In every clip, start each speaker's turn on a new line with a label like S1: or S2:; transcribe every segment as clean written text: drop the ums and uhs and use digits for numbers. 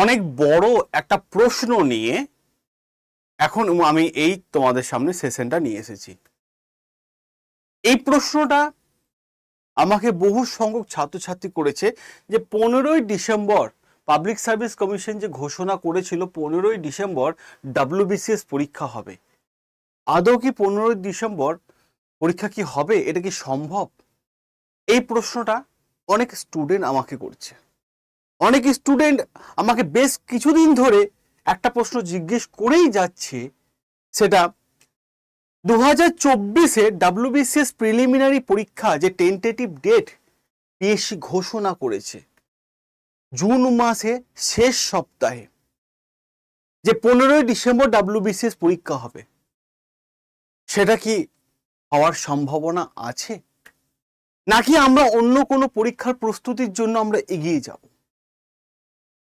S1: অনেক বড় একটা প্রশ্ন নিয়ে এখন আমি এই তোমাদের সামনে সেশনটা নিয়ে এসেছি। এই প্রশ্নটা আমাকে বহু সংখ্যক ছাত্রছাত্রী করেছে যে 15ই ডিসেম্বর পাবলিক সার্ভিস কমিশন যে ঘোষণা করেছিল 15ই ডিসেম্বর WBCS পরীক্ষা হবে। আদৌ কি 15ই ডিসেম্বর পরীক্ষা কি হবে? এটা কি সম্ভব? এই প্রশ্নটা অনেক স্টুডেন্ট আমাকে করছে। অনেক স্টুডেন্ট আমাকে বেশ কিছুদিন ধরে একটা প্রশ্ন জিজ্ঞেস করেই যাচ্ছে, সেটা 2024-এ WBCS প্রিলিমিনারি পরীক্ষা যে টেন্টেটিভ ডেট পিএসসি ঘোষণা করেছে জুন মাসে শেষ সপ্তাহে, যে 15ই ডিসেম্বর WBCS পরীক্ষা হবে, সেটা কি হওয়ার সম্ভাবনা আছে, নাকি আমরা অন্য কোনো পরীক্ষার প্রস্তুতির জন্য আমরা এগিয়ে যাব?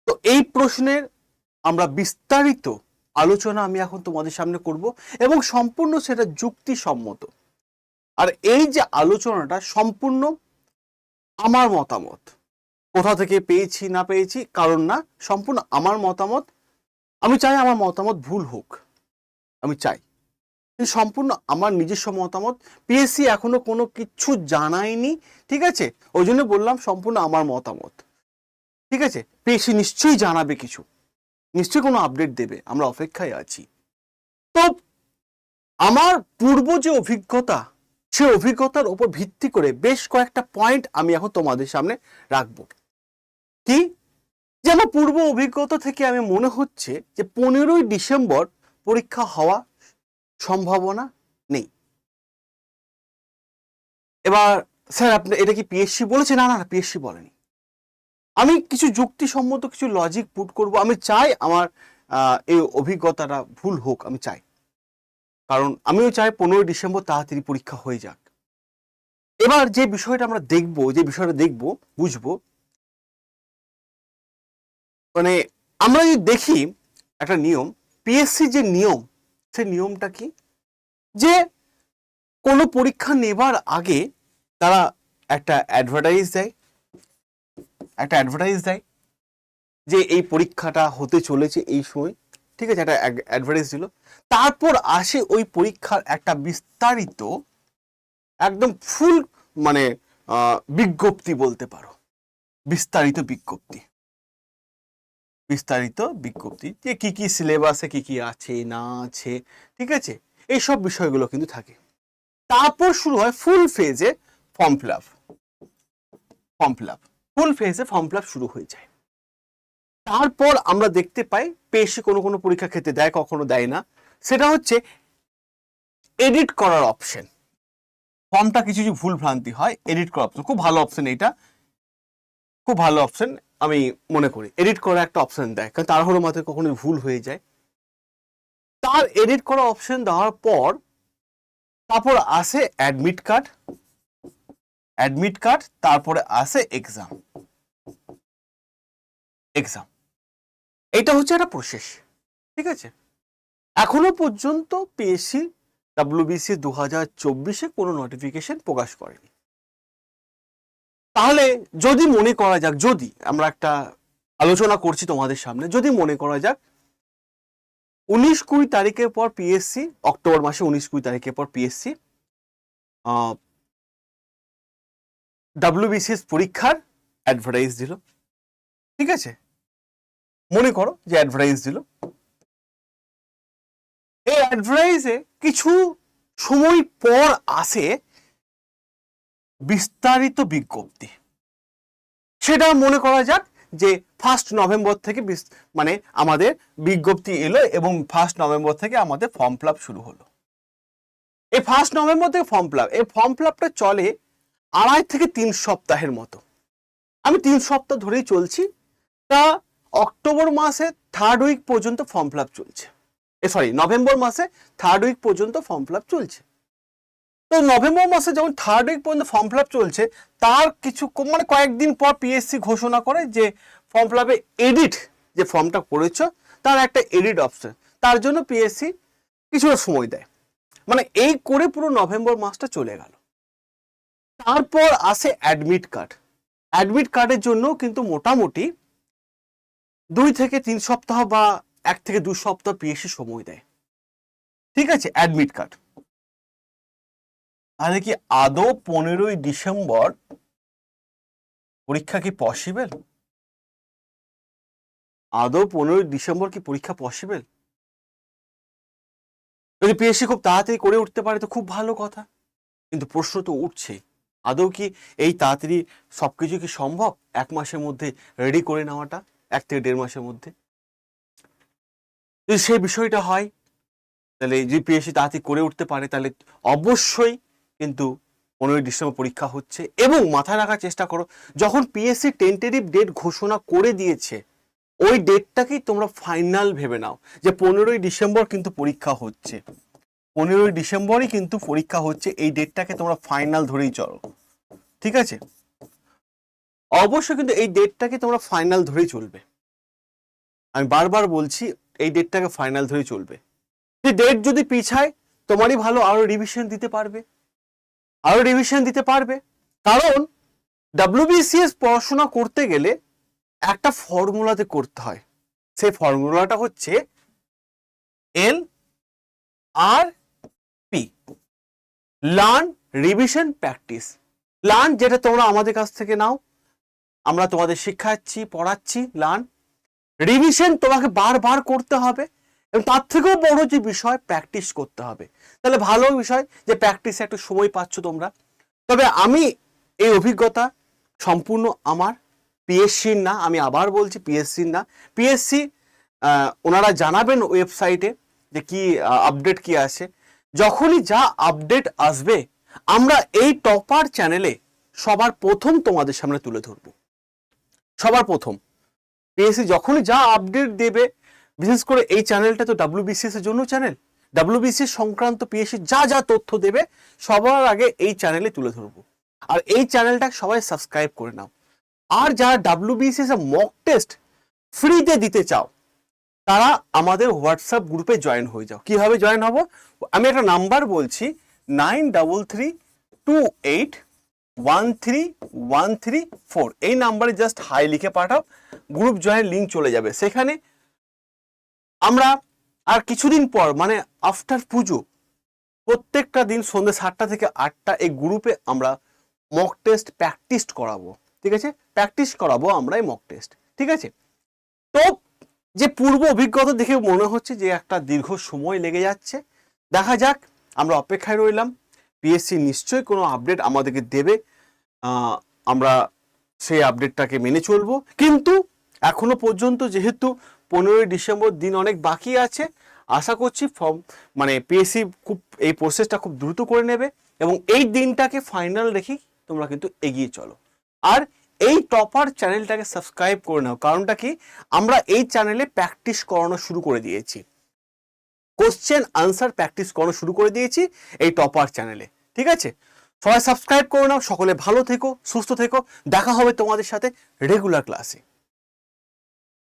S1: তো এই প্রশ্নের আমরা বিস্তারিত আলোচনা আমি এখন তোমাদের সামনে করব এবং সম্পূর্ণ সেটা যুক্তিসম্মত। আর এই যে আলোচনাটা সম্পূর্ণ আমার মতামত, কোথা থেকে পেয়েছি না পেয়েছি কারণ না, সম্পূর্ণ আমার মতামত। আমি চাই আমার মতামত ভুল হোক, আমি চাই, কিন্তু সম্পূর্ণ আমার নিজস্ব মতামত। পিএসসি এখনো কোনো কিছু জানায়নি, ঠিক আছে? ওই জন্য বললাম সম্পূর্ণ আমার মতামত, ঠিক আছে? পিএসসি নিশ্চয়ই জানাবে কিছু, নিশ্চয়ই কোনো আপডেট দেবে, আমরা অপেক্ষায় আছি। তো আমার পূর্ব যে অভিজ্ঞতা, সে অভিজ্ঞতার উপর ভিত্তি করে বেশ কয়েকটা পয়েন্ট আমি এখন তোমাদের সামনে রাখবো। কি? যে আমার পূর্ব অভিজ্ঞতা থেকে আমি মনে হচ্ছে যে 15ই ডিসেম্বর পরীক্ষা হওয়া সম্ভাবনা নেই। এবার স্যার আপনি এটা কি পিএসসি বলেছে? না না, পিএসসি বলেনি। আমি কিছু যুক্তিসম্মত কিছু লজিক পুট করব। আমি চাই আমার এই অভিজ্ঞতাটা ভুল হোক, আমি চাই, কারণ আমিও চাই 15ই ডিসেম্বর তাড়াতাড়ি পরীক্ষা হয়ে যাক। এবার যে বিষয়টা আমরা দেখব, যে বিষয়টা দেখব, বুঝবো, মানে আমরা যদি দেখি একটা নিয়ম, পিএসসি যে নিয়ম, সেই নিয়মটা কি, যে কোনো পরীক্ষা নেবার আগে তারা একটা অ্যাডভার্টাইজ দেয়, যে এই পরীক্ষাটা হতে চলেছে এই সময়, ঠিক আছে? একটা অ্যাডভার্টাইজ দিল। তারপর আসে ওই পরীক্ষার একটা বিস্তারিত, একদম ফুল, মানে বিজ্ঞপ্তি বলতে পারো, বিস্তারিত বিজ্ঞপ্তি যে কি কি সিলেবাসে কি কি আছে না আছে, ঠিক আছে? এইসব বিষয়গুলো কিন্তু থাকে। তারপর শুরু হয় ফুল ফেজে ফর্ম ফিল আপ, ফুল ফেজে ফর্ম ফিল আপ শুরু হয়ে যায়। তারপর আমরা দেখতে পাই পেশি কোনো কোনো পরীক্ষা ক্ষেত্রে দেয়, কখনো দেয় না, সেটা হচ্ছে এডিট করার অপশন। ফর্মটা কিছু যদি ভুল ভ্রান্তি হয়, এডিট করার অপশন, খুব ভালো অপশন, এটা খুব ভালো অপশন আমি মনে করি। এডিট করার একটা অপশন দেয়, কারণ তাড়াহুড়োর মাথায় কখনো ভুল হয়ে যায়। তার এডিট করা অপশন দেওয়ার পর তারপর আসে অ্যাডমিট কার্ড, তারপরে আসে এক্সাম। এটা হচ্ছে একটা প্রসেস, ঠিক আছে? এখনো পর্যন্ত পিএসসি WBC 2024-এ কোনো নোটিফিকেশন প্রকাশ করেনি। তাহলে যদি মনে করা যাক, যদি আমরা একটা আলোচনা করছি তোমাদের সামনে, যদি মনে করা যাক 19-20 তারিখের পর পিএসসি, অক্টোবর মাসে 19-20 তারিখের পর পিএসসি WBCS পরীক্ষার অ্যাডভার্টাইজ দিল, ঠিক আছে? মনে করো যে অ্যাডভার্টাইজ দিল, এই অ্যাডভার্টাইজে কিছু সময় পর আসে বিস্তারিত বিজ্ঞপ্তি। সেটা মনে করা যাক যে 1 নভেম্বর থেকে মানে আমাদের বিজ্ঞপ্তি এলো এবং 1 নভেম্বর থেকে আমাদের ফর্ম ফিল আপ শুরু হলো। এই 1 নভেম্বর থেকে ফর্ম ফিল আপ, এই ফর্ম ফিল আপটা চলে 2.5 থেকে 3 সপ্তাহের মতো। আমি 3 সপ্তাহ ধরেই চলছি। তা অক্টোবর মাসে 3rd উইক পর্যন্ত ফর্ম ফিল আপ চলছে, নভেম্বর মাসে 3rd উইক পর্যন্ত ফর্ম ফিল আপ চলছে। তো নভেম্বর মাসে যখন 3rd উইক পর্যন্ত ফর্ম ফিল আপ চলছে, তার কিছু মানে কয়েকদিন পর পিএসসি ঘোষণা করে যে ফর্ম ফিল আপে এডিট, যে ফর্মটা করেছ তার একটা এডিট অপশন, তার জন্য পিএসসি কিছুটা সময় দেয়। মানে এই করে পুরো নভেম্বর মাসটা চলে গেল। তারপর আসে অ্যাডমিট কার্ডের জন্য কিন্তু মোটামুটি 2 থেকে 3 সপ্তাহ বা 1 থেকে 2 সপ্তাহ পিএসসি সময় দেয়, ঠিক আছে, অ্যাডমিট কার্ড। তাহলে কি আদৌ 15ই ডিসেম্বর পরীক্ষা কি পসিবল? আদৌ 15ই ডিসেম্বর কি পরীক্ষা পসিবল? যদি পিএসসি খুব তাড়াতাড়ি করে উঠতে পারে তো খুব ভালো কথা, কিন্তু প্রশ্ন তো উঠছে আদৌ কি এই তাড়াতাড়ি সবকিছু কি সম্ভব 1 মাসের মধ্যে রেডি করে নেওয়াটা, 1 থেকে 1.5 মাসের মধ্যে? যদি সেই বিষয়টা হয়, তাহলে যদি পিএসসি তাড়াতাড়ি করে উঠতে পারে তাহলে অবশ্যই কিন্তু 15ই ডিসেম্বর পরীক্ষা হচ্ছে। এবং মাথায় রাখার চেষ্টা করো, যখন পিএসসি টেন্টেটিভ ডেট ঘোষণা করে দিয়েছে ওই ডেটটাকেই তোমরা ফাইনাল ভেবে নাও যে 15ই ডিসেম্বর কিন্তু পরীক্ষা হচ্ছে, 15ই ডিসেম্বরই কিন্তু পরীক্ষা হচ্ছে, এই ডেটটাকে তোমরা ফাইনাল ধরেই চলো, ঠিক আছে? অবশ্যই কিন্তু এই ডেটটাকে তোমরা ফাইনাল ধরেই চলবে, আমি বারবার বলছি এই ডেটটাকে ফাইনাল ধরেই চলবে। এই ডেট যদি পিছায় তোমারই ভালো, আরো রিভিশন দিতে পারবে, আরো রিভিশন দিতে পারবে। কারণ WBCS পড়াশোনা করতে গেলে একটা ফর্মুলাতে করতে হয়, সেই ফর্মুলাটা হচ্ছে LRP, learn revision practice. Learn যেটা তোমরা আমাদের কাছ থেকে নাও, আমরা তোমাদের শিখাচ্ছি পড়াচ্ছি, লার্ন। রিভিশন তোমাকে বারবার করতে হবে, এবং তার থেকেও বড় যে বিষয় প্র্যাকটিস করতে হবে। তাহলে ভালো বিষয় যে প্র্যাকটিসে একটু সময় পাচ্ছ তোমরা। তবে আমি এই অভিজ্ঞতা সম্পূর্ণ আমার, পিএসসির না, আমি আবার বলছি পিএসসির না। পিএসসি ওনারা জানাবেন ওয়েবসাইটে যে কি আপডেট কি আসে, যখনই যা আপডেট আসবে আমরা এই টপার চ্যানেলে সবার প্রথম তোমাদের সামনে তুলে ধরবো, সবার প্রথম। পিএসসি যখনই যা আপডেট দেবে, বিশেষ করে এই চ্যানেলটা তো WBCS এর জন্য চ্যানেল, WBCS সংক্রান্ত পিএসসি যা যা তথ্য দেবে সবার আগে এই চ্যানেলে তুলে ধরবো। আর এই চ্যানেলটা সবাই সাবস্ক্রাইব করে নাও। আর যারা WBCS এর মক টেস্ট ফ্রিতে দিতে চাও তারা আমাদের হোয়াটসঅ্যাপ গ্রুপে জয়েন হয়ে যাও। কিভাবে জয়েন হব? আমি একটা নাম্বার বলছি, 9332813134, এই নাম্বারে জাস্ট হাই লিখে পাঠাও, গ্রুপ জয়েন লিঙ্ক চলে যাবে সেখানে। আমরা আর কিছুদিন পর মানে আফটার পুজো প্রত্যেকটা দিন সন্ধ্যে 7টা থেকে 8টা এই গ্রুপে আমরা মক টেস্ট প্র্যাকটিস করাবো, ঠিক আছে? প্র্যাকটিস করাবো আমরা এই মক টেস্ট, ঠিক আছে? তো যে পূর্ব অভিজ্ঞতা দেখে মনে হচ্ছে যে একটা দীর্ঘ সময় লেগে যাচ্ছে, দেখা যাক, আমরা অপেক্ষায় রইলাম। পিএসসি নিশ্চয়ই কোনো আপডেট আমাদেরকে দেবে, আমরা সেই আপডেটটাকে মেনে চলবো। কিন্তু এখনো পর্যন্ত যেহেতু 15ই ডিসেম্বর দিন অনেক বাকি আছে, আশা করছি মানে পিএসসি খুব এই প্রসেসটা খুব দ্রুত করে নেবে, এবং এই দিনটাকে ফাইনাল রেখেই তোমরা কিন্তু এগিয়ে চলো। আর এই টপার চ্যানেলটাকে সাবস্ক্রাইব করে নাও, কারণটা কি, আমরা এই চ্যানেলে প্র্যাকটিস করানো শুরু করে দিয়েছি, কোশ্চেন আনসার প্র্যাকটিস করানো শুরু করে দিয়েছি এই টপার চ্যানেলে, ঠিক আছে? সবাই সাবস্ক্রাইব করে নাও, সকলে ভালো থেকো, সুস্থ থেকো, দেখা হবে তোমাদের সাথে রেগুলার ক্লাসে।